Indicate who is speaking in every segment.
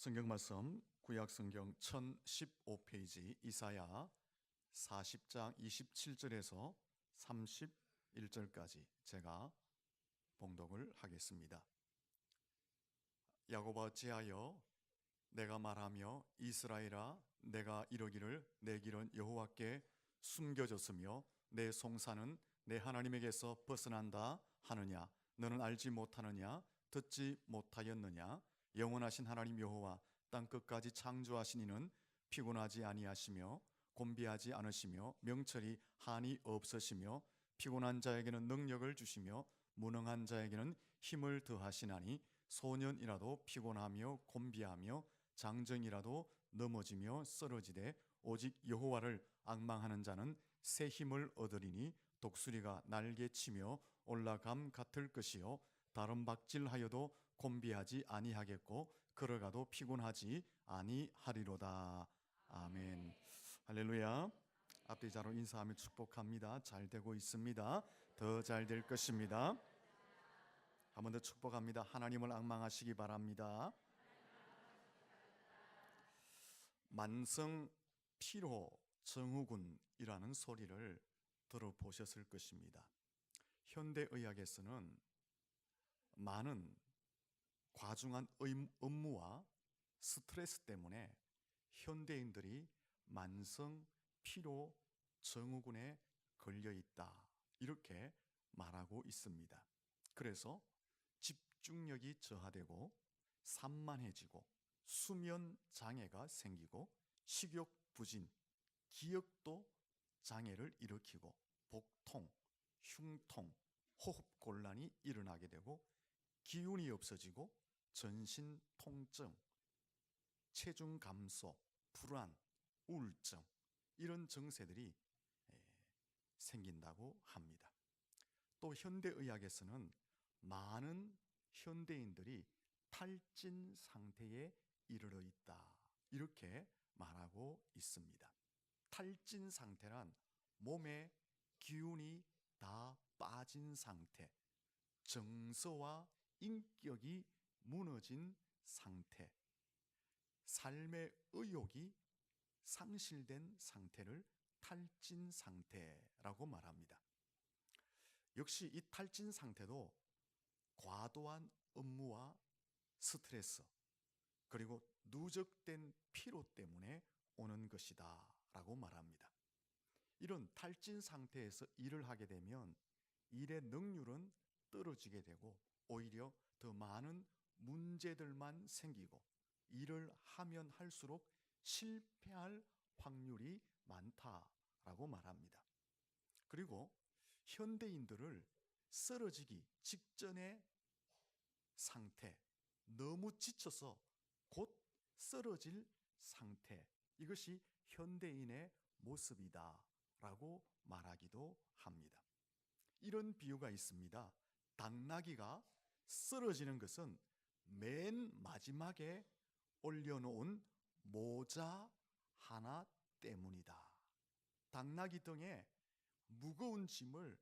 Speaker 1: 성경 말씀 구약 성경 1015페이지 이사야 40장 27절에서 31절까지 제가 봉독을 하겠습니다. 야곱아 어찌하여 내가 말하며 이스라엘아 내가 이르기를 내 길은 여호와께 숨겨졌으며 내 송사는 내 하나님에게서 벗어난다 하느냐? 너는 알지 못하느냐? 듣지 못하였느냐? 영원하신 하나님 여호와 땅끝까지 창조하신 이는 피곤하지 아니하시며 곤비하지 않으시며 명철이 한이 없으시며 피곤한 자에게는 능력을 주시며 무능한 자에게는 힘을 더하시나니 소년이라도 피곤하며 곤비하며 장정이라도 넘어지며 쓰러지되 오직 여호와를 앙망하는 자는 새 힘을 얻으리니 독수리가 날개치며 올라감 같을 것이요 다른 박질하여도 곤비하지 아니하겠고 걸어가도 피곤하지 아니하리로다. 아멘. 할렐루야. 앞뒤 자로 인사하며 축복합니다. 잘 되고 있습니다. 더 잘 될 것입니다. 한 번 더 축복합니다. 하나님을 앙망하시기 바랍니다. 만성 피로 증후군이라는 소리를 들어보셨을 것입니다. 현대의학에서는 많은 과중한 업무와 스트레스 때문에 현대인들이 만성 피로 증후군에 걸려 있다 이렇게 말하고 있습니다. 그래서 집중력이 저하되고 산만해지고 수면 장애가 생기고 식욕 부진, 기억도 장애를 일으키고 복통, 흉통, 호흡 곤란이 일어나게 되고 기운이 없어지고 전신 통증, 체중 감소, 불안, 우울증 이런 증세들이 생긴다고 합니다. 또 현대의학에서는 많은 현대인들이 탈진 상태에 이르러 있다 이렇게 말하고 있습니다. 탈진 상태란 몸의 기운이 다 빠진 상태, 정서와 인격이 무너진 상태, 삶의 의욕이 상실된 상태를 탈진 상태라고 말합니다. 역시 이 탈진 상태도 과도한 업무와 스트레스 그리고 누적된 피로 때문에 오는 것이다 라고 말합니다. 이런 탈진 상태에서 일을 하게 되면 일의 능률은 떨어지게 되고 오히려 더 많은 문제들만 생기고 일을 하면 할수록 실패할 확률이 많다라고 말합니다. 그리고 현대인들을 쓰러지기 직전의 상태, 너무 지쳐서 곧 쓰러질 상태, 이것이 현대인의 모습이다라고 말하기도 합니다. 이런 비유가 있습니다. 당나귀가 쓰러지는 것은 맨 마지막에 올려놓은 모자 하나 때문이다. 당나귀 등에 무거운 짐을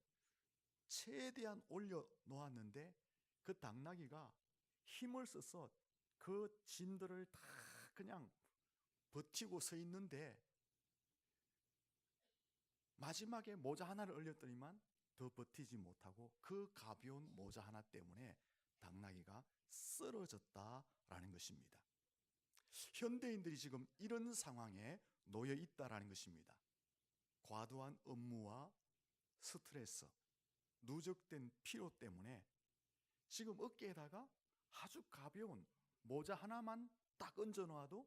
Speaker 1: 최대한 올려놓았는데 그 당나귀가 힘을 써서 그 짐들을 다 그냥 버티고 서 있는데 마지막에 모자 하나를 올렸더니만 더 버티지 못하고 그 가벼운 모자 하나 때문에 당나귀가 쓰러졌다라는 것입니다. 현대인들이 지금 이런 상황에 놓여 있다라는 것입니다. 과도한 업무와 스트레스, 누적된 피로 때문에 지금 어깨에다가 아주 가벼운 모자 하나만 딱 얹어 놔도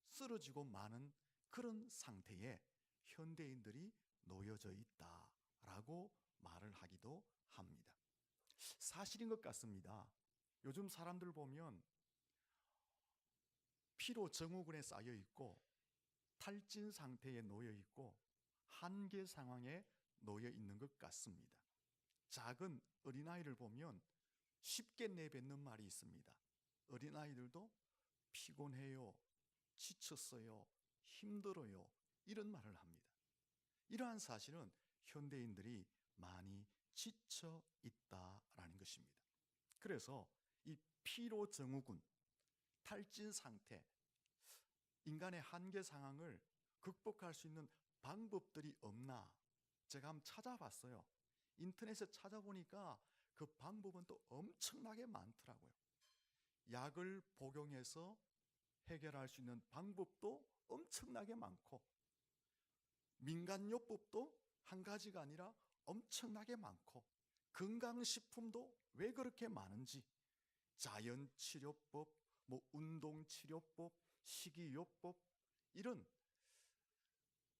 Speaker 1: 쓰러지고 마는 그런 상태에 현대인들이 놓여져 있다라고 말을 하기도 합니다. 사실인 것 같습니다. 요즘 사람들 보면 피로 증후군에 쌓여 있고 탈진 상태에 놓여 있고 한계 상황에 놓여 있는 것 같습니다. 작은 어린아이를 보면 쉽게 내뱉는 말이 있습니다. 어린아이들도 피곤해요, 지쳤어요, 힘들어요 이런 말을 합니다. 이러한 사실은 현대인들이 많이 지쳐 있다라는 것입니다. 그래서 이 피로 증후군, 탈진 상태, 인간의 한계 상황을 극복할 수 있는 방법들이 없나 제가 한번 찾아봤어요. 인터넷에 찾아보니까 그 방법은 또 엄청나게 많더라고요. 약을 복용해서 해결할 수 있는 방법도 엄청나게 많고, 민간요법도 한 가지가 아니라 엄청나게 많고, 건강식품도 왜 그렇게 많은지, 자연치료법, 운동치료법, 식이요법, 이런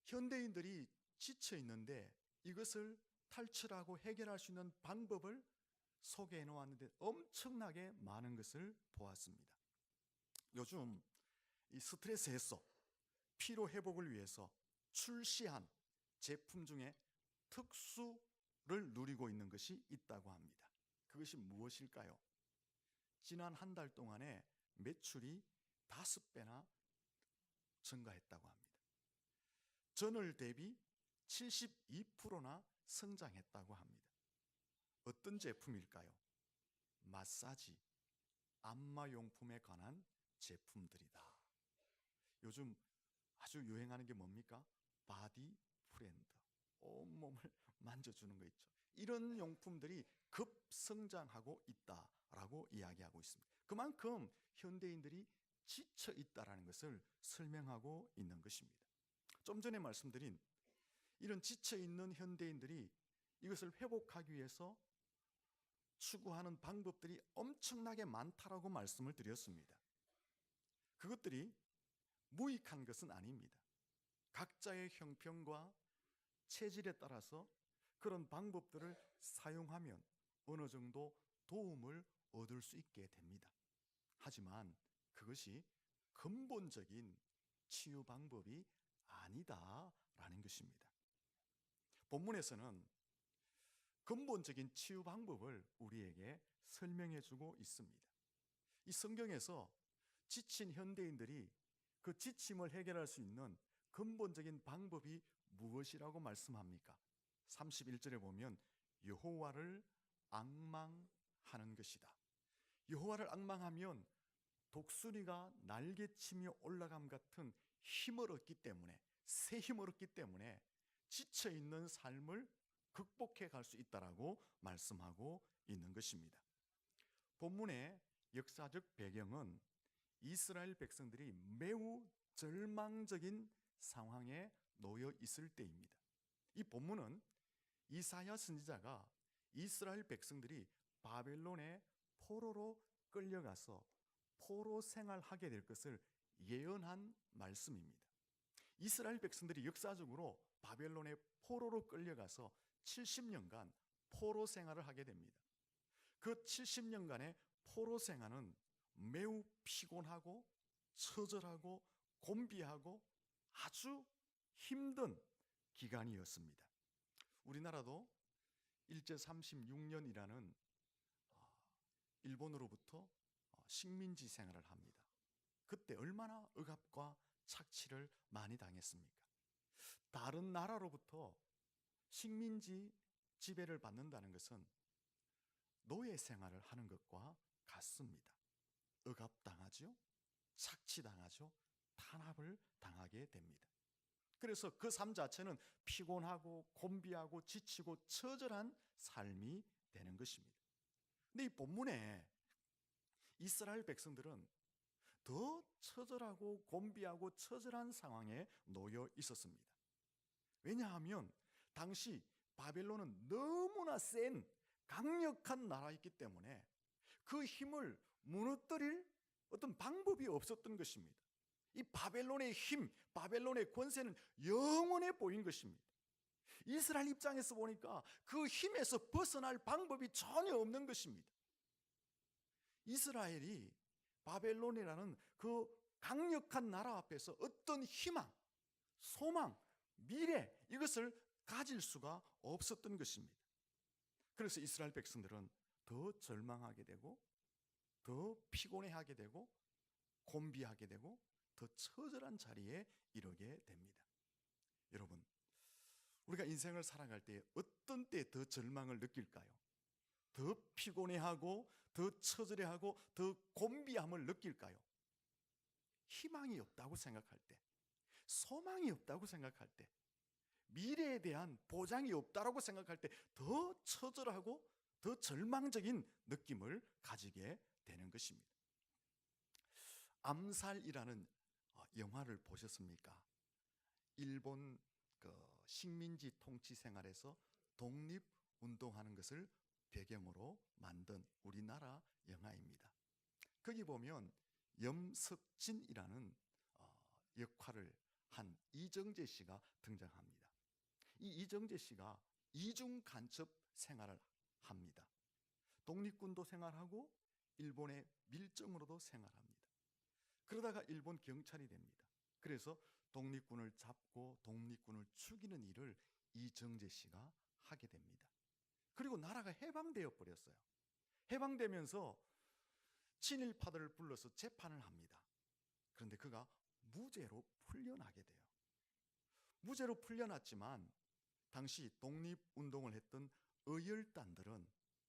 Speaker 1: 현대인들이 지쳐 있는데 이것을 탈출하고 해결할 수 있는 방법을 소개해 놓았는데 엄청나게 많은 것을 보았습니다. 요즘 이 스트레스 해소, 피로 회복을 위해서 출시한 제품 중에 특수를 누리고 있는 것이 있다고 합니다. 그것이 무엇일까요? 지난 한 달 동안에 매출이 5배나 증가했다고 합니다. 전월 대비 72%나 성장했다고 합니다. 어떤 제품일까요? 마사지, 안마용품에 관한 제품들이다. 요즘 아주 유행하는 게 뭡니까? 바디 프렌드, 온몸을 만져주는 거 있죠. 이런 용품들이 급성장하고 있다라고 이야기하고 있습니다. 그만큼 현대인들이 지쳐 있다라는 것을 설명하고 있는 것입니다. 좀 전에 말씀드린 이런 지쳐 있는 현대인들이 이것을 회복하기 위해서 추구하는 방법들이 엄청나게 많다라고 말씀을 드렸습니다. 그것들이 무익한 것은 아닙니다. 각자의 형편과 체질에 따라서 그런 방법들을 사용하면 어느 정도 도움을 얻을 수 있게 됩니다. 하지만 그것이 근본적인 치유 방법이 아니다라는 것입니다. 본문에서는 근본적인 치유 방법을 우리에게 설명해 주고 있습니다. 이 성경에서 지친 현대인들이 그 지침을 해결할 수 있는 근본적인 방법이 무엇이라고 말씀합니까? 31절에 보면 여호와를 앙망하는 것이다. 여호와를 앙망하면 독수리가 날개치며 올라감 같은 힘을 얻기 때문에, 새 힘을 얻기 때문에 지쳐있는 삶을 극복해 갈 수 있다라고 말씀하고 있는 것입니다. 본문의 역사적 배경은 이스라엘 백성들이 매우 절망적인 상황에 놓여 있을 때입니다. 이 본문은 이사야 선지자가 이스라엘 백성들이 바벨론의 포로로 끌려가서 포로 생활하게 될 것을 예언한 말씀입니다. 이스라엘 백성들이 역사적으로 바벨론의 포로로 끌려가서 70년간 포로 생활을 하게 됩니다. 그 70년간의 포로 생활은 매우 피곤하고 처절하고 곤비하고 아주 힘든 기간이었습니다. 우리나라도 일제 36년이라는 일본으로부터 식민지 생활을 합니다. 그때 얼마나 억압과 착취를 많이 당했습니까? 다른 나라로부터 식민지 지배를 받는다는 것은 노예 생활을 하는 것과 같습니다. 억압당하죠, 착취당하죠, 탄압을 당하게 됩니다. 그래서 그 삶 자체는 피곤하고 곤비하고 지치고 처절한 삶이 되는 것입니다. 근데 이 본문에 이스라엘 백성들은 더 처절하고 곤비하고 처절한 상황에 놓여 있었습니다. 왜냐하면 당시 바벨론은 너무나 센 강력한 나라였기 때문에 그 힘을 무너뜨릴 어떤 방법이 없었던 것입니다. 이 바벨론의 힘, 바벨론의 권세는 영원해 보인 것입니다. 이스라엘 입장에서 보니까 그 힘에서 벗어날 방법이 전혀 없는 것입니다. 이스라엘이 바벨론이라는 그 강력한 나라 앞에서 어떤 희망, 소망, 미래, 이것을 가질 수가 없었던 것입니다. 그래서 이스라엘 백성들은 더 절망하게 되고 더 피곤해하게 되고 곤비하게 되고 더 처절한 자리에 이르게 됩니다. 여러분, 우리가 인생을 살아갈 때 어떤 때 더 절망을 느낄까요? 더 피곤해하고 더 처절해하고 더 곤비함을 느낄까요? 희망이 없다고 생각할 때, 소망이 없다고 생각할 때, 미래에 대한 보장이 없다라고 생각할 때 더 처절하고 더 절망적인 느낌을 가지게 되는 것입니다. 암살이라는 영화를 보셨습니까? 일본 식민지 통치 생활에서 독립운동하는 것을 배경으로 만든 우리나라 영화입니다. 거기 보면 염석진이라는 역할을 한 이정재 씨가 등장합니다. 이 이정재 씨가 이중 간첩 생활을 합니다. 독립군도 생활하고 일본의 밀정으로도 생활합니다. 그러다가 일본 경찰이 됩니다. 그래서 독립군을 잡고 독립군을 죽이는 일을 이정재 씨가 하게 됩니다. 그리고 나라가 해방되어 버렸어요. 해방되면서 친일파들을 불러서 재판을 합니다. 그런데 그가 무죄로 풀려나게 돼요. 무죄로 풀려났지만 당시 독립운동을 했던 의열단들은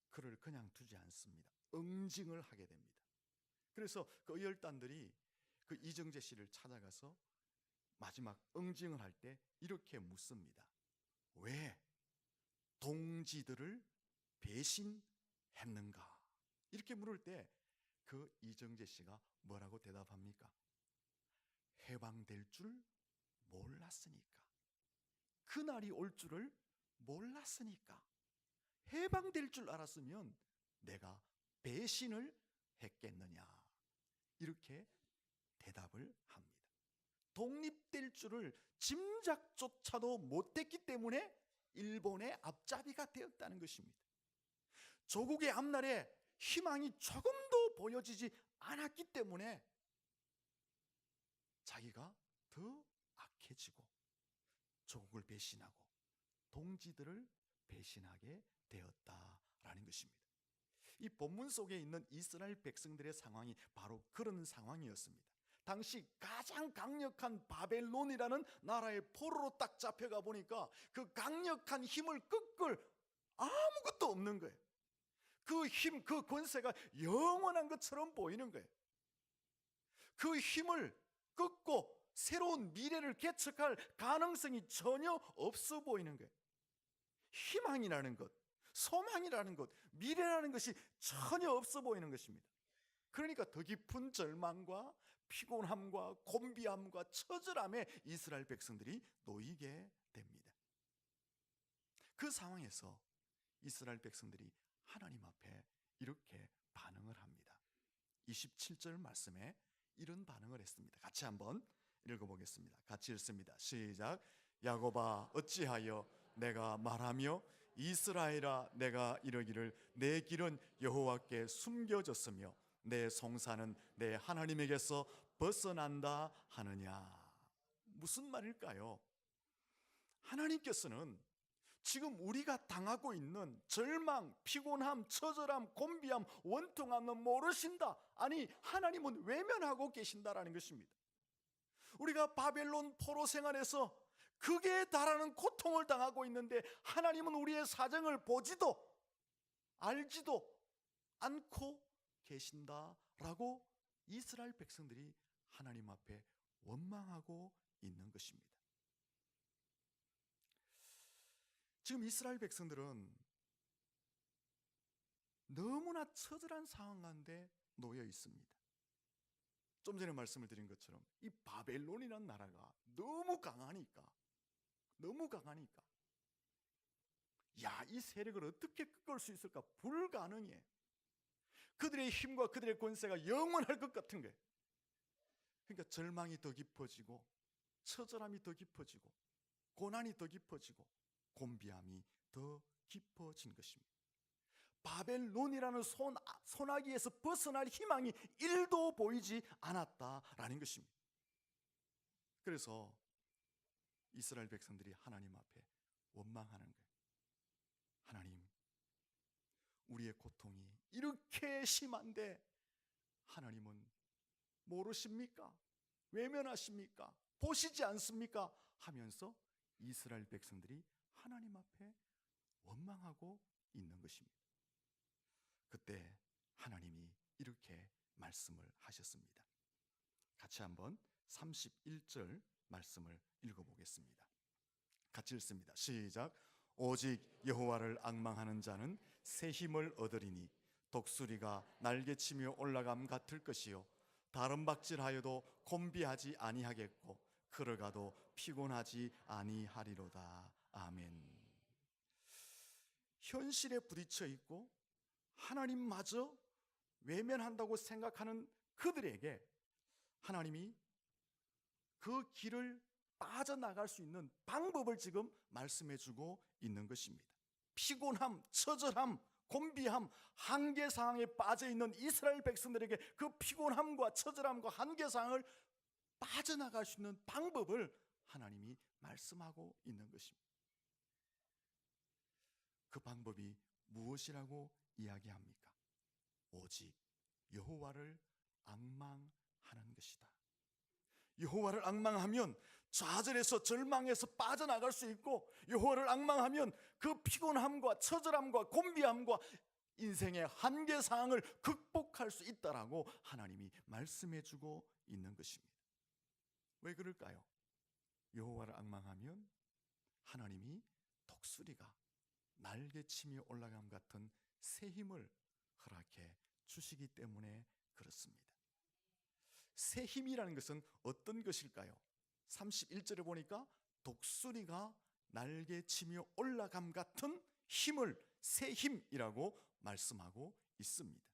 Speaker 1: 그를 그냥 두지 않습니다. 응징을 하게 됩니다. 그래서 그 의열단들이 그 이정재 씨를 찾아가서 마지막 응징을 할 때 이렇게 묻습니다. 왜 동지들을 배신했는가? 이렇게 물을 때 그 이정재 씨가 뭐라고 대답합니까? 해방될 줄 몰랐으니까. 그날이 올 줄을 몰랐으니까. 해방될 줄 알았으면 내가 배신을 했겠느냐. 이렇게 대답을 합니다. 독립될 줄을 짐작조차도 못했기 때문에 일본의 앞잡이가 되었다는 것입니다. 조국의 앞날에 희망이 조금도 보여지지 않았기 때문에 자기가 더 악해지고 조국을 배신하고 동지들을 배신하게 되었다라는 것입니다. 이 본문 속에 있는 이스라엘 백성들의 상황이 바로 그런 상황이었습니다. 당시 가장 강력한 바벨론이라는 나라의 포로로 딱 잡혀가 보니까 그 강력한 힘을 꺾을 아무것도 없는 거예요. 그 힘, 그 권세가 영원한 것처럼 보이는 거예요. 그 힘을 꺾고 새로운 미래를 개척할 가능성이 전혀 없어 보이는 거예요. 희망이라는 것, 소망이라는 것, 미래라는 것이 전혀 없어 보이는 것입니다. 그러니까 더 깊은 절망과 피곤함과 곤비함과 처절함에 이스라엘 백성들이 놓이게 됩니다. 그 상황에서 이스라엘 백성들이 하나님 앞에 이렇게 반응을 합니다. 27절 말씀에 이런 반응을 했습니다. 같이 한번 읽어보겠습니다. 같이 읽습니다. 시작. 야곱아 어찌하여 내가 말하며 이스라엘아 내가 이르기를 내 길은 여호와께 숨겨졌으며 내 송사는 내 하나님에게서 벗어난다 하느냐. 무슨 말일까요? 하나님께서는 지금 우리가 당하고 있는 절망, 피곤함, 처절함, 곤비함, 원통함은 모르신다. 아니 하나님은 외면하고 계신다라는 것입니다. 우리가 바벨론 포로 생활에서 극에 달하는 고통을 당하고 있는데 하나님은 우리의 사정을 보지도 알지도 않고 계신다라고 이스라엘 백성들이 하나님 앞에 원망하고 있는 것입니다. 지금 이스라엘 백성들은 너무나 처절한 상황 가운데 놓여 있습니다. 좀 전에 말씀을 드린 것처럼 이 바벨론이라는 나라가 너무 강하니까 야, 이 세력을 어떻게 꺾을 수 있을까? 불가능해. 그들의 힘과 그들의 권세가 영원할 것 같은 거예요. 그러니까 절망이 더 깊어지고 처절함이 더 깊어지고 고난이 더 깊어지고 곤비함이 더 깊어진 것입니다. 바벨론이라는 소나기에서 벗어날 희망이 1도 보이지 않았다라는 것입니다. 그래서 이스라엘 백성들이 하나님 앞에 원망하는 거예요. 하나님, 우리의 고통이 이렇게 심한데 하나님은 모르십니까? 외면하십니까? 보시지 않습니까? 하면서 이스라엘 백성들이 하나님 앞에 원망하고 있는 것입니다. 그때 하나님이 이렇게 말씀을 하셨습니다. 같이 한번 31절 말씀을 읽어보겠습니다. 같이 읽습니다. 시작. 오직 여호와를 앙망하는 자는 새 힘을 얻으리니 독수리가 날개치며 올라감 같을 것이요 다른 박질하여도 곤비하지 아니하겠고 걸어가도 피곤하지 아니하리로다. 아멘. 현실에 부딪혀 있고 하나님마저 외면한다고 생각하는 그들에게 하나님이 그 길을 빠져나갈 수 있는 방법을 지금 말씀해 주고 있는 것입니다. 피곤함, 처절함, 곤비함, 한계 상황에 빠져 있는 이스라엘 백성들에게 그 피곤함과 처절함과 한계 상황을 빠져나갈 수 있는 방법을 하나님이 말씀하고 있는 것입니다. 그 방법이 무엇이라고 이야기합니까? 오직 여호와를 앙망하는 것이다. 여호와를 앙망하면 좌절해서 절망해서 빠져나갈 수 있고, 여호와를 앙망하면 그 피곤함과 처절함과 곤비함과 인생의 한계 상황을 극복할 수 있다라고 하나님이 말씀해 주고 있는 것입니다. 왜 그럴까요? 여호와를 앙망하면 하나님이 독수리가 날개치며 올라감 같은 새 힘을 허락해 주시기 때문에 그렇습니다. 새 힘이라는 것은 어떤 것일까요? 31절에 보니까 독수리가 날개치며 올라감 같은 힘을 새 힘이라고 말씀하고 있습니다.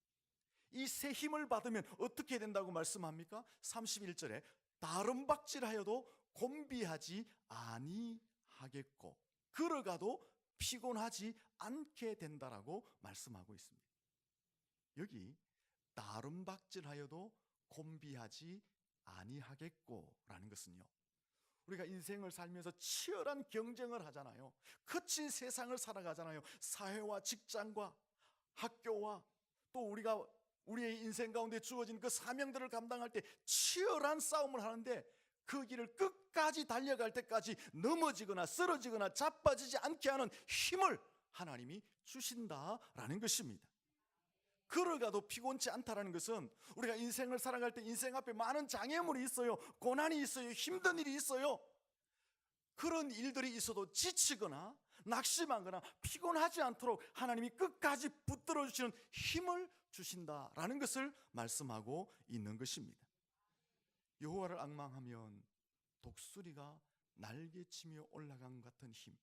Speaker 1: 이 새 힘을 받으면 어떻게 된다고 말씀합니까? 31절에 다른 박질하여도 곤비하지 아니하겠고 걸어가도 피곤하지 않게 된다라고 말씀하고 있습니다. 여기 다른 박질하여도 곤비하지 아니하겠고라는 것은요, 우리가 인생을 살면서 치열한 경쟁을 하잖아요. 거친 세상을 살아가잖아요. 사회와 직장과 학교와 또 우리의 인생 가운데 주어진 그 사명들을 감당할 때 치열한 싸움을 하는데, 그 길을 끝까지 달려갈 때까지 넘어지거나 쓰러지거나 자빠지지 않게 하는 힘을 하나님이 주신다라는 것입니다. 걸어가도 피곤치 않다라는 것은 우리가 인생을 살아갈 때 인생 앞에 많은 장애물이 있어요. 고난이 있어요. 힘든 일이 있어요. 그런 일들이 있어도 지치거나 낙심하거나 피곤하지 않도록 하나님이 끝까지 붙들어 주시는 힘을 주신다라는 것을 말씀하고 있는 것입니다. 여호와를 앙망하면 독수리가 날개치며 올라간 같은 힘,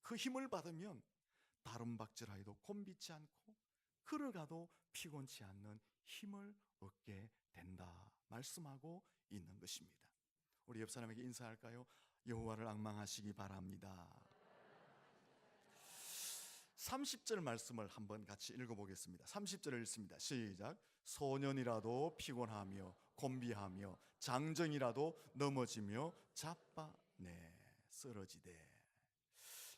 Speaker 1: 그 힘을 받으면 다른 박질하여도 곤비치 않고 걸어가도 피곤치 않는 힘을 얻게 된다 말씀하고 있는 것입니다. 우리 옆 사람에게 인사할까요? 여호와를 앙망하시기 바랍니다. 30절 말씀을 한번 같이 읽어보겠습니다. 30절을 읽습니다. 시작. 소년이라도 피곤하며 곤비하며 장정이라도 넘어지며 쓰러지되.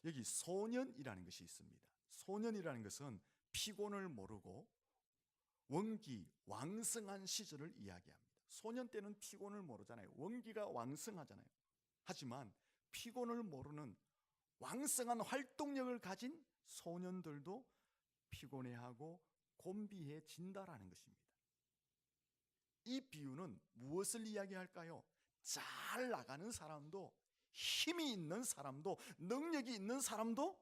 Speaker 1: 여기 소년이라는 것이 있습니다. 소년이라는 것은 피곤을 모르고 원기 왕성한 시절을 이야기합니다. 소년 때는 피곤을 모르잖아요. 원기가 왕성하잖아요. 하지만 피곤을 모르는 왕성한 활동력을 가진 소년들도 피곤해하고 곤비해진다라는 것입니다. 이 비유는 무엇을 이야기할까요? 잘 나가는 사람도, 힘이 있는 사람도, 능력이 있는 사람도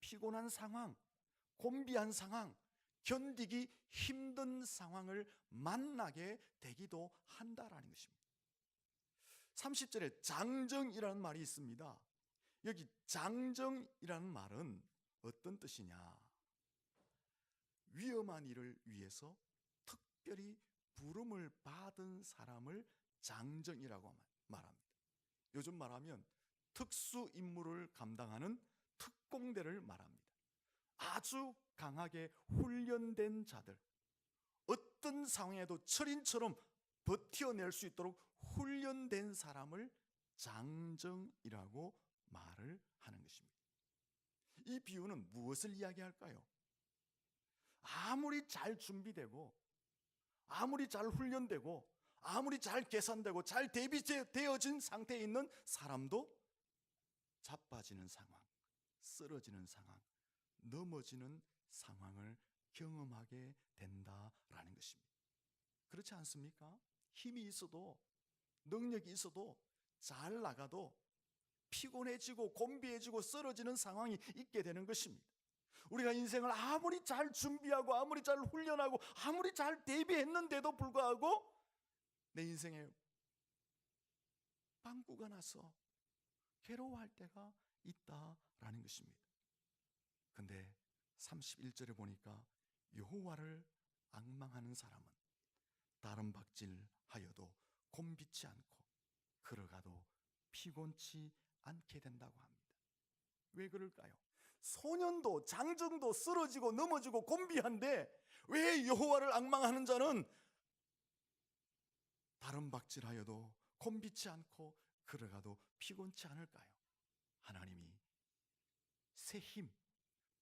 Speaker 1: 피곤한 상황, 곤비한 상황, 견디기 힘든 상황을 만나게 되기도 한다라는 것입니다. 30절에 장정이라는 말이 있습니다. 여기 장정이라는 말은 어떤 뜻이냐? 위험한 일을 위해서 특별히 부름을 받은 사람을 장정이라고 말합니다. 요즘 말하면 특수 임무를 감당하는 특공대를 말합니다. 아주 강하게 훈련된 자들, 어떤 상황에도 철인처럼 버텨낼 수 있도록 훈련된 사람을 장정이라고 말을 하는 것입니다. 이 비유는 무엇을 이야기할까요? 아무리 잘 준비되고 아무리 잘 훈련되고 아무리 잘 계산되고 잘 대비되어진 상태에 있는 사람도 자빠지는 상황, 쓰러지는 상황, 넘어지는 상황을 경험하게 된다라는 것입니다. 그렇지 않습니까? 힘이 있어도 능력이 있어도 잘 나가도 피곤해지고 곤비해지고 쓰러지는 상황이 있게 되는 것입니다. 우리가 인생을 아무리 잘 준비하고 아무리 잘 훈련하고 아무리 잘 대비했는데도 불구하고 내 인생에 빵꾸가 나서 괴로워할 때가 있다라는 것입니다. 근데 31절에 보니까 여호와를 앙망하는 사람은 다른 박질하여도 곤비치 않고 걸어가도 피곤치 않게 된다고 합니다. 왜 그럴까요? 소년도 장정도 쓰러지고 넘어지고 곤비한데 왜 여호와를 앙망하는 자는 다른 박질하여도 곤비치 않고 걸어가도 피곤치 않을까요? 하나님이 새 힘,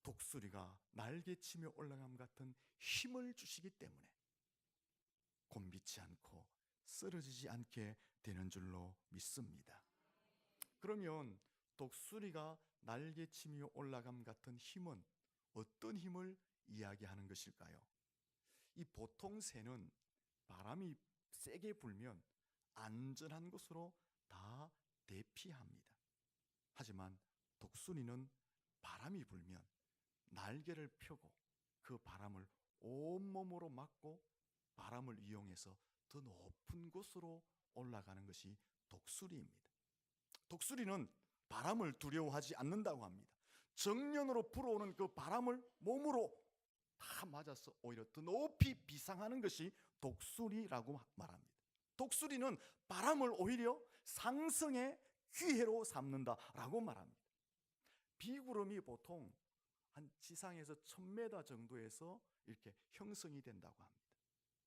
Speaker 1: 독수리가 날개치며 올라감 같은 힘을 주시기 때문에 곤비치 않고 쓰러지지 않게 되는 줄로 믿습니다. 그러면 독수리가 날개치며 올라감 같은 힘은 어떤 힘을 이야기하는 것일까요? 이 보통 새는 바람이 세게 불면 안전한 곳으로 다 대피합니다. 하지만 독수리는 바람이 불면 날개를 펴고 그 바람을 온몸으로 막고 바람을 이용해서 더 높은 곳으로 올라가는 것이 독수리입니다. 독수리는 바람을 두려워하지 않는다고 합니다. 정면으로 불어오는 그 바람을 몸으로 다 맞아서 오히려 더 높이 비상하는 것이 독수리라고 말합니다. 독수리는 바람을 오히려 상승의 기회로 삼는다라고 말합니다. 비구름이 보통 한 지상에서 1000m 정도에서 이렇게 형성이 된다고 합니다.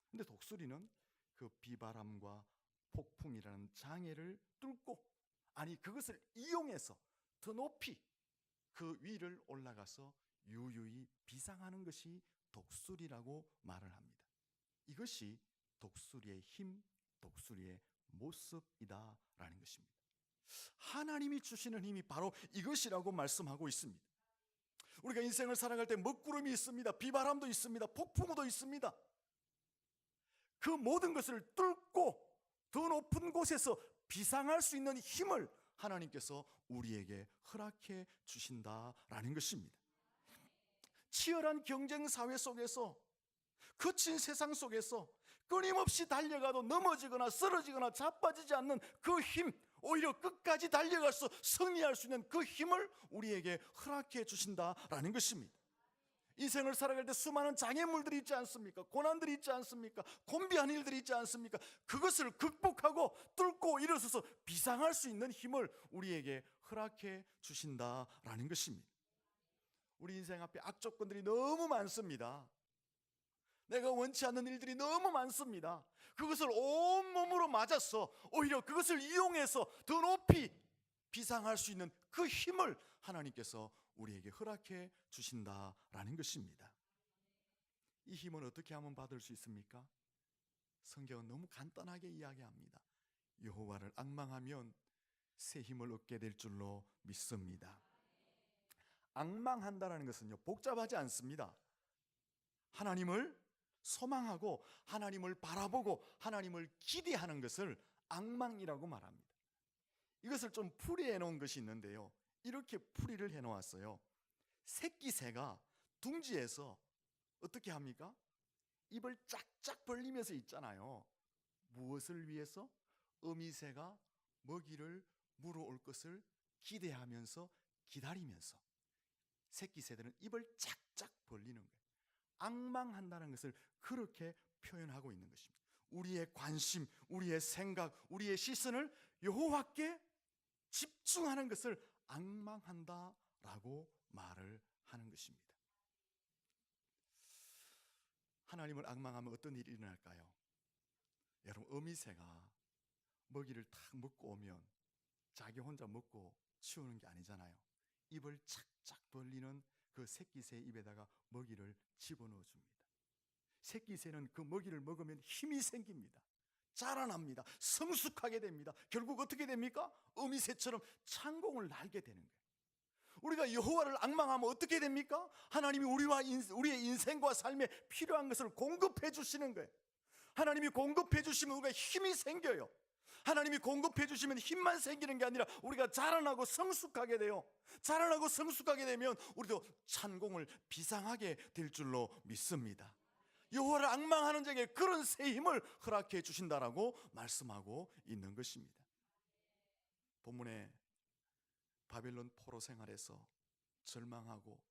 Speaker 1: 근데 독수리는 그 비바람과 폭풍이라는 장애를 뚫고, 아니 그것을 이용해서 더 높이 그 위를 올라가서 유유히 비상하는 것이 독수리라고 말을 합니다. 이것이 독수리의 힘, 독수리의 모습이다라는 것입니다. 하나님이 주시는 힘이 바로 이것이라고 말씀하고 있습니다. 우리가 인생을 살아갈 때 먹구름이 있습니다. 비바람도 있습니다. 폭풍우도 있습니다. 그 모든 것을 뚫고 더 높은 곳에서 비상할 수 있는 힘을 하나님께서 우리에게 허락해 주신다라는 것입니다. 치열한 경쟁 사회 속에서, 거친 세상 속에서 끊임없이 달려가도 넘어지거나 쓰러지거나 자빠지지 않는 그 힘, 오히려 끝까지 달려가서 승리할 수 있는 그 힘을 우리에게 허락해 주신다라는 것입니다. 인생을 살아갈 때 수많은 장애물들이 있지 않습니까? 고난들이 있지 않습니까? 곤비한 일들이 있지 않습니까? 그것을 극복하고 뚫고 일어서서 비상할 수 있는 힘을 우리에게 허락해 주신다라는 것입니다. 우리 인생 앞에 악조건들이 너무 많습니다. 내가 원치 않는 일들이 너무 많습니다. 그것을 온몸으로 맞아서 오히려 그것을 이용해서 더 높이 비상할 수 있는 그 힘을 하나님께서 우리에게 허락해 주신다라는 것입니다. 이 힘은 어떻게 하면 받을 수 있습니까? 성경은 너무 간단하게 이야기합니다. 여호와를 앙망하면 새 힘을 얻게 될 줄로 믿습니다. 앙망한다는 것은요, 복잡하지 않습니다. 하나님을 소망하고 하나님을 바라보고 하나님을 기대하는 것을 앙망이라고 말합니다. 이것을 좀 풀이해 놓은 것이 있는데요, 이렇게 풀이를 해 놓았어요. 새끼새가 둥지에서 어떻게 합니까? 입을 쫙쫙 벌리면서 있잖아요. 무엇을 위해서? 어미새가 먹이를 물어올 것을 기대하면서 기다리면서 새끼새들은 입을 쫙쫙 벌리는 거예요. 앙망한다는 것을 그렇게 표현하고 있는 것입니다. 우리의 관심, 우리의 생각, 우리의 시선을 여호와께 집중하는 것을 앙망한다라고 말을 하는 것입니다. 하나님을 앙망하면 어떤 일이 일어날까요? 여러분, 어미새가 먹이를 탁 먹고 오면 자기 혼자 먹고 치우는 게 아니잖아요. 입을 착착 벌리는 그 새끼새 입에다가 먹이를 집어넣어 줍니다. 새끼새는 그 먹이를 먹으면 힘이 생깁니다. 자라납니다. 성숙하게 됩니다. 결국 어떻게 됩니까? 어미새처럼 창공을 날게 되는 거예요. 우리가 여호와를 앙망하면 어떻게 됩니까? 하나님이 우리의 인생과 삶에 필요한 것을 공급해 주시는 거예요. 하나님이 공급해 주시면 우리가 힘이 생겨요. 하나님이 공급해 주시면 힘만 생기는 게 아니라 우리가 자라나고 성숙하게 돼요. 자라나고 성숙하게 되면 우리도 찬공을 비상하게 될 줄로 믿습니다. 여호와를 앙망하는 자에게 그런 새 힘을 허락해 주신다라고 말씀하고 있는 것입니다. 본문에 바벨론 포로 생활에서 절망하고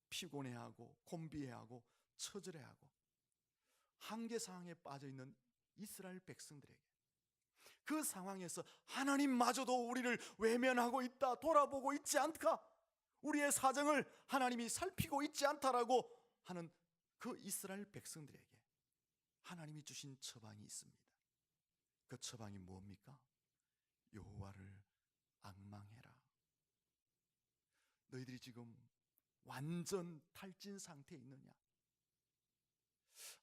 Speaker 1: 피곤해하고 곤비해하고 처절해하고 한계 상황에 빠져 있는 이스라엘 백성들에게 그 상황에서 하나님마저도 우리를 외면하고 있다, 돌아보고 있지 않다, 우리의 사정을 하나님이 살피고 있지 않다라고 하는 그 이스라엘 백성들에게 하나님이 주신 처방이 있습니다. 그 처방이 뭡니까? 여호와를 앙망해라. 너희들이 지금 완전 탈진 상태에 있느냐?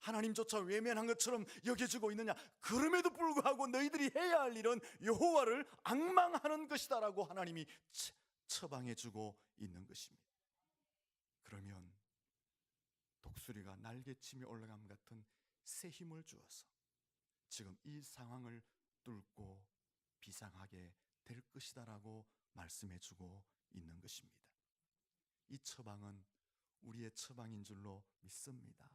Speaker 1: 하나님조차 외면한 것처럼 여겨지고 있느냐? 그럼에도 불구하고 너희들이 해야 할 일은 여호와를 앙망하는 것이다라고 하나님이 처방해 주고 있는 것입니다. 그러면 독수리가 날개치며 올라감 같은 새 힘을 주어서 지금 이 상황을 뚫고 비상하게 될 것이다라고 말씀해 주고 있는 것입니다. 이 처방은 우리의 처방인 줄로 믿습니다.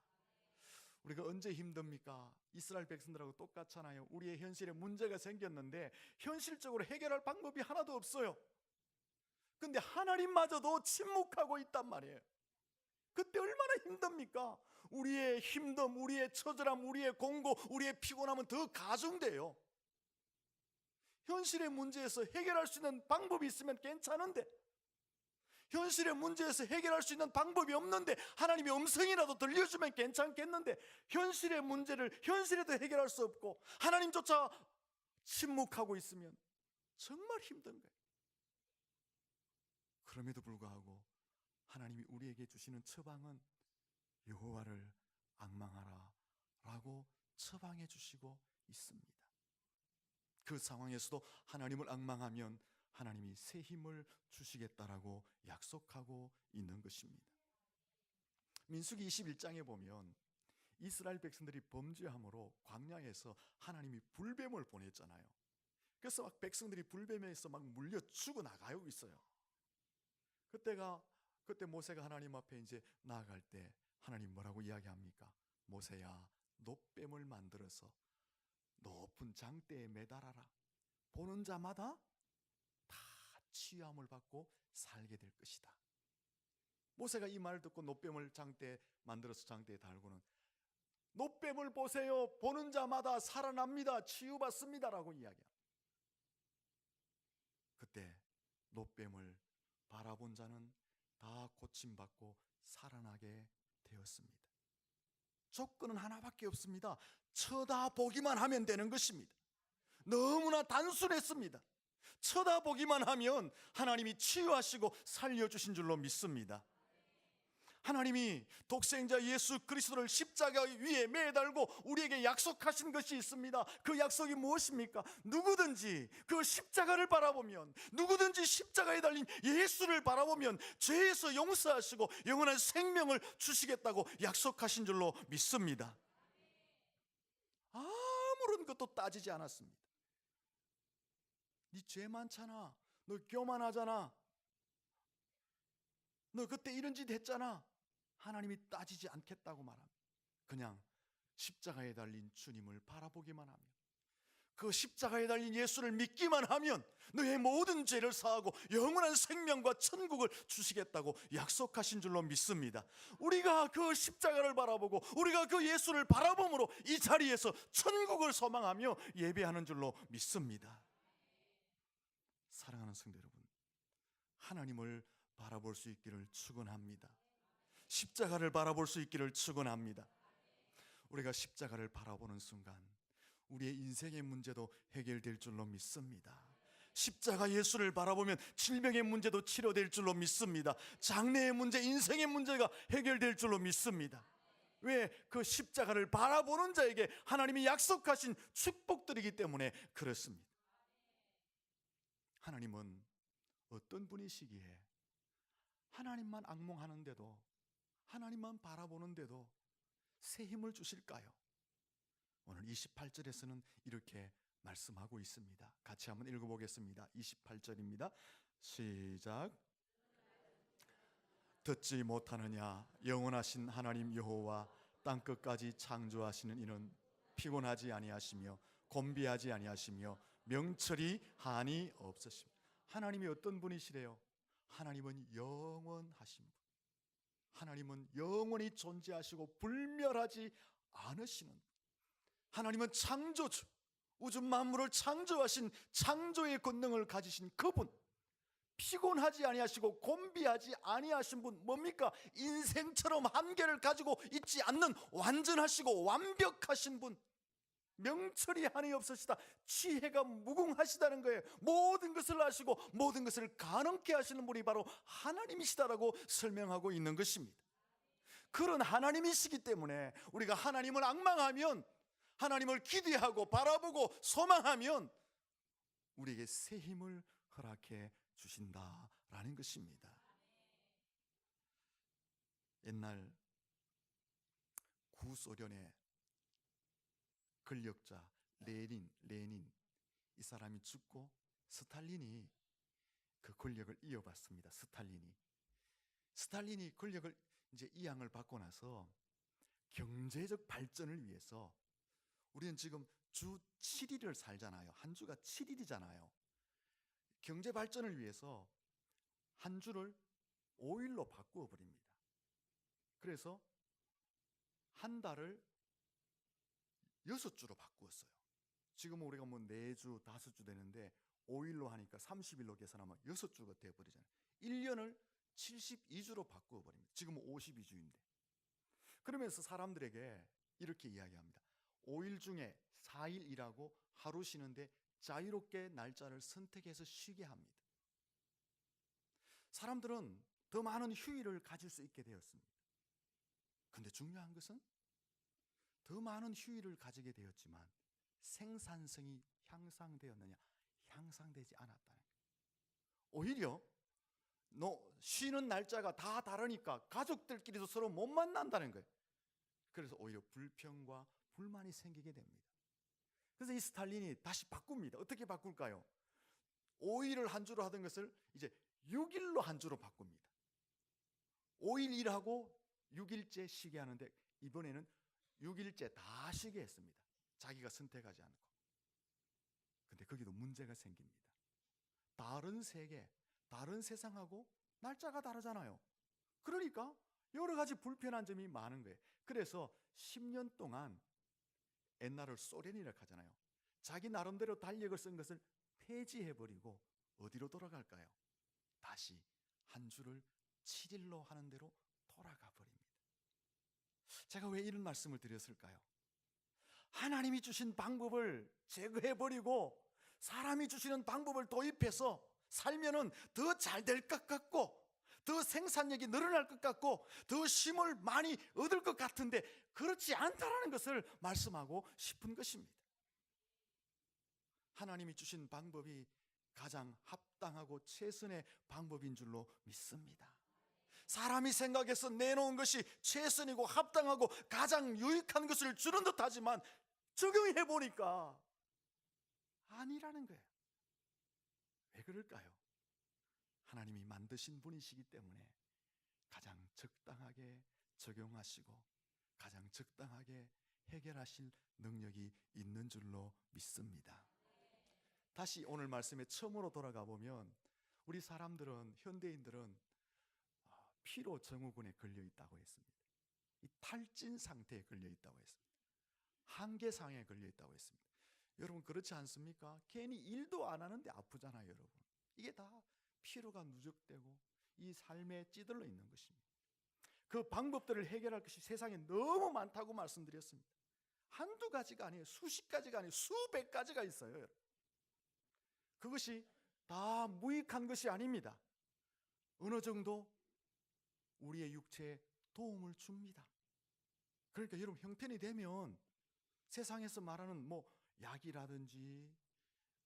Speaker 1: 우리가 언제 힘듭니까? 이스라엘 백성들하고 똑같잖아요. 우리의 현실에 문제가 생겼는데 현실적으로 해결할 방법이 하나도 없어요. 근데 하나님마저도 침묵하고 있단 말이에요. 그때 얼마나 힘듭니까? 우리의 힘듦, 우리의 처절함, 우리의 공고, 우리의 피곤함은 더 가중돼요. 현실의 문제에서 해결할 수 있는 방법이 있으면 괜찮은데, 현실의 문제에서 해결할 수 있는 방법이 없는데 하나님의 음성이라도 들려주면 괜찮겠는데, 현실의 문제를 현실에도 해결할 수 없고 하나님조차 침묵하고 있으면 정말 힘든 거예요. 그럼에도 불구하고 하나님이 우리에게 주시는 처방은 여호와를 앙망하라 라고 처방해 주시고 있습니다. 그 상황에서도 하나님을 앙망하면 하나님이 새 힘을 주시겠다라고 약속하고 있는 것입니다. 민수기 21장에 보면 이스라엘 백성들이 범죄함으로 광야에서 하나님이 불뱀을 보냈잖아요. 그래서 막 백성들이 불뱀에서 막 물려 죽어나가고 있어요. 그때 모세가 하나님 앞에 이제 나아갈 때 하나님 뭐라고 이야기합니까? 모세야, 놋뱀을 만들어서 높은 장대에 매달아라. 보는 자마다 다 치유함을 받고 살게 될 것이다. 모세가 이 말을 듣고 놋뱀을 장대에 만들어서 장대에 달고는 놋뱀을 보세요. 보는 자마다 살아납니다. 치유받습니다라고 이야기합니다. 그때 놋뱀을 바라본 자는 다 고침받고 살아나게 되었습니다. 조건은 하나밖에 없습니다. 쳐다보기만 하면 되는 것입니다. 너무나 단순했습니다. 쳐다보기만 하면 하나님이 치유하시고 살려주신 줄로 믿습니다. 하나님이 독생자 예수 그리스도를 십자가 위에 매달고 우리에게 약속하신 것이 있습니다. 그 약속이 무엇입니까? 누구든지 그 십자가를 바라보면, 누구든지 십자가에 달린 예수를 바라보면 죄에서 용서하시고 영원한 생명을 주시겠다고 약속하신 줄로 믿습니다. 아무런 것도 따지지 않았습니다. 네 죄 많잖아, 너 교만하잖아, 너 그때 이런 짓 했잖아. 하나님이 따지지 않겠다고 말합니다. 그냥 십자가에 달린 주님을 바라보기만 하면, 그 십자가에 달린 예수를 믿기만 하면 너의 모든 죄를 사하고 영원한 생명과 천국을 주시겠다고 약속하신 줄로 믿습니다. 우리가 그 십자가를 바라보고 우리가 그 예수를 바라봄으로 이 자리에서 천국을 소망하며 예배하는 줄로 믿습니다. 사랑하는 성도 여러분, 하나님을 바라볼 수 있기를 축원합니다. 십자가를 바라볼 수 있기를 축원합니다. 우리가 십자가를 바라보는 순간 우리의 인생의 문제도 해결될 줄로 믿습니다. 십자가 예수를 바라보면 질병의 문제도 치료될 줄로 믿습니다. 장래의 문제, 인생의 문제가 해결될 줄로 믿습니다. 왜? 그 십자가를 바라보는 자에게 하나님이 약속하신 축복들이기 때문에 그렇습니다. 하나님은 어떤 분이시기에 하나님만 앙몽하는데도, 하나님만 바라보는데도 새 힘을 주실까요? 오늘 28절에서는 이렇게 말씀하고 있습니다. 같이 한번 읽어보겠습니다. 28절입니다. 시작. 듣지 못하느냐? 영원하신 하나님 여호와 땅끝까지 창조하시는 이는 피곤하지 아니하시며 곤비하지 아니하시며 명철이 한이 없으십니다. 하나님이 어떤 분이시래요? 하나님은 영원하신 분. 하나님은 영원히 존재하시고 불멸하지 않으시는 분. 하나님은 창조주, 우주 만물을 창조하신 창조의 권능을 가지신 그분. 피곤하지 아니하시고 곤비하지 아니하신 분. 뭡니까? 인생처럼 한계를 가지고 있지 않는 완전하시고 완벽하신 분. 명철이 한이 없으시다. 지혜가 무궁하시다는 거예요. 모든 것을 아시고 모든 것을 가능케 하시는 분이 바로 하나님이시다라고 설명하고 있는 것입니다. 그런 하나님이시기 때문에 우리가 하나님을 앙망하면, 하나님을 기대하고 바라보고 소망하면 우리에게 새 힘을 허락해 주신다라는 것입니다. 옛날 구소련의 권력자 레닌 이 사람이 죽고 스탈린이 그 권력을 이어받습니다. 스탈린이 권력을 이제 이양을 받고 나서 경제적 발전을 위해서, 우리는 지금 주 7일을 살잖아요. 한 주가 7일이잖아요. 경제 발전을 위해서 한 주를 5일로 바꾸어 버립니다. 그래서 한 달을 6주로 바꾸었어요. 지금 우리가 뭐 4주, 5주 되는데 5일로 하니까 30일로 계산하면 6주가 되어버리잖아요. 1년을 72주로 바꾸어 버립니다. 지금 52주인데. 그러면서 사람들에게 이렇게 이야기합니다. 5일 중에 4일 일하고 하루 쉬는데 자유롭게 날짜를 선택해서 쉬게 합니다. 사람들은 더 많은 휴일을 가질 수 있게 되었습니다. 그런데 중요한 것은 더 많은 휴일을 가지게 되었지만 생산성이 향상되었느냐? 향상되지 않았다는 거예요. 오히려 쉬는 날짜가 다 다르니까 가족들끼리도 서로 못 만난다는 거예요. 그래서 오히려 불평과 불만이 생기게 됩니다. 그래서 이 스탈린이 다시 바꿉니다. 어떻게 바꿀까요? 5일을 한 주로 하던 것을 이제 6일로 한 주로 바꿉니다. 5일 일하고 6일째 쉬게 하는데 이번에는 6일째 다 쉬게 했습니다. 자기가 선택하지 않고. 근데 거기도 문제가 생깁니다. 다른 세계, 다른 세상하고 날짜가 다르잖아요. 그러니까 여러 가지 불편한 점이 많은 거예요. 그래서 10년 동안, 옛날을 소련이라고 하잖아요. 자기 나름대로 달력을 쓴 것을 폐지해버리고 어디로 돌아갈까요? 다시 한 주를 7일로 하는 대로 돌아가 버립니다. 제가 왜 이런 말씀을 드렸을까요? 하나님이 주신 방법을 제거해버리고 사람이 주시는 방법을 도입해서 살면은 더 잘 될 것 같고, 더 생산력이 늘어날 것 같고, 더 쉼을 많이 얻을 것 같은데 그렇지 않다라는 것을 말씀하고 싶은 것입니다. 하나님이 주신 방법이 가장 합당하고 최선의 방법인 줄로 믿습니다. 사람이 생각해서 내놓은 것이 최선이고 합당하고 가장 유익한 것을 주는 듯하지만 적용해 보니까 아니라는 거예요. 왜 그럴까요? 하나님이 만드신 분이시기 때문에 가장 적당하게 적용하시고 가장 적당하게 해결하실 능력이 있는 줄로 믿습니다. 다시 오늘 말씀에 처음으로 돌아가 보면 우리 사람들은, 현대인들은 피로 증후군에 걸려 있다고 했습니다. 이 탈진 상태에 걸려 있다고 했습니다. 한계상에 걸려 있다고 했습니다. 여러분 그렇지 않습니까? 괜히 일도 안 하는데 아프잖아요, 여러분. 이게 다 피로가 누적되고 이 삶에 찌들러 있는 것입니다. 그 방법들을 해결할 것이 세상에 너무 많다고 말씀드렸습니다. 한두 가지가 아니에요. 수십 가지가 아니에요. 수백 가지가 있어요, 여러분. 그것이 다 무익한 것이 아닙니다. 어느 정도 우리의 육체에 도움을 줍니다. 그러니까 여러분 형편이 되면 세상에서 말하는 뭐 약이라든지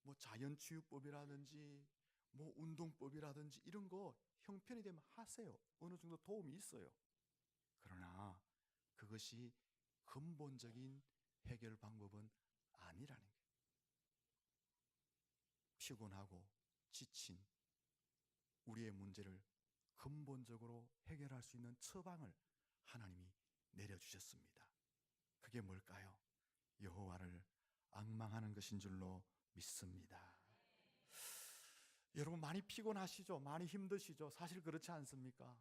Speaker 1: 뭐 자연치유법이라든지 뭐 운동법이라든지 이런 거 형편이 되면 하세요. 어느 정도 도움이 있어요. 그러나 그것이 근본적인 해결 방법은 아니라는 거예요. 피곤하고 지친 우리의 문제를 근본적으로 해결할 수 있는 처방을 하나님이 내려주셨습니다. 그게 뭘까요? 여호와를 앙망하는 것인 줄로 믿습니다. 여러분 많이 피곤하시죠? 많이 힘드시죠? 사실 그렇지 않습니까?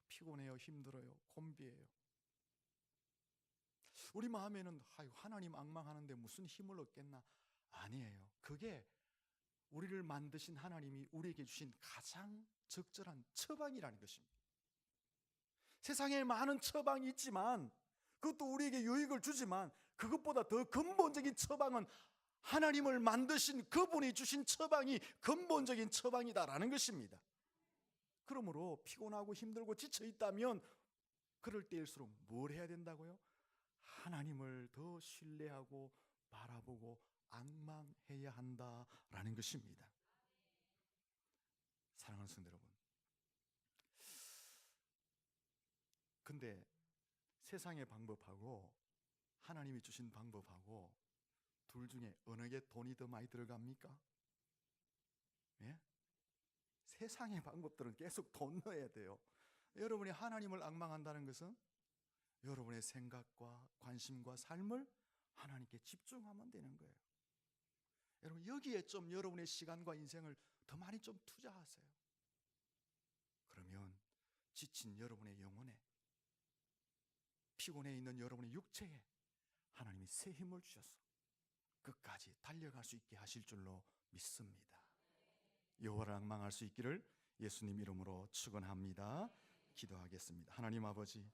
Speaker 1: 피곤해요, 힘들어요, 곤비해요. 우리 마음에는 하나님 앙망하는데 무슨 힘을 얻겠나? 아니에요. 그게 우리를 만드신 하나님이 우리에게 주신 가장 적절한 처방이라는 것입니다. 세상에 많은 처방이 있지만 그것도 우리에게 유익을 주지만 그것보다 더 근본적인 처방은 하나님을 만드신 그분이 주신 처방이 근본적인 처방이다라는 것입니다. 그러므로 피곤하고 힘들고 지쳐 있다면 그럴 때일수록 뭘 해야 된다고요? 하나님을 더 신뢰하고 바라보고 앙망해야 한다라는 것입니다. 사랑하는 성도 여러분, 근데 세상의 방법하고 하나님이 주신 방법하고 둘 중에 어느 게 돈이 더 많이 들어갑니까? 예? 세상의 방법들은 계속 돈 넣어야 돼요. 여러분이 하나님을 앙망한다는 것은 여러분의 생각과 관심과 삶을 하나님께 집중하면 되는 거예요. 여러분 여기에 좀 여러분의 시간과 인생을 더 많이 좀 투자하세요. 그러면 지친 여러분의 영혼에, 피곤해 있는 여러분의 육체에 하나님이 새 힘을 주셔서 끝까지 달려갈 수 있게 하실 줄로 믿습니다. 여호와를 앙망할 수 있기를 예수님 이름으로 축원합니다. 기도하겠습니다. 하나님 아버지,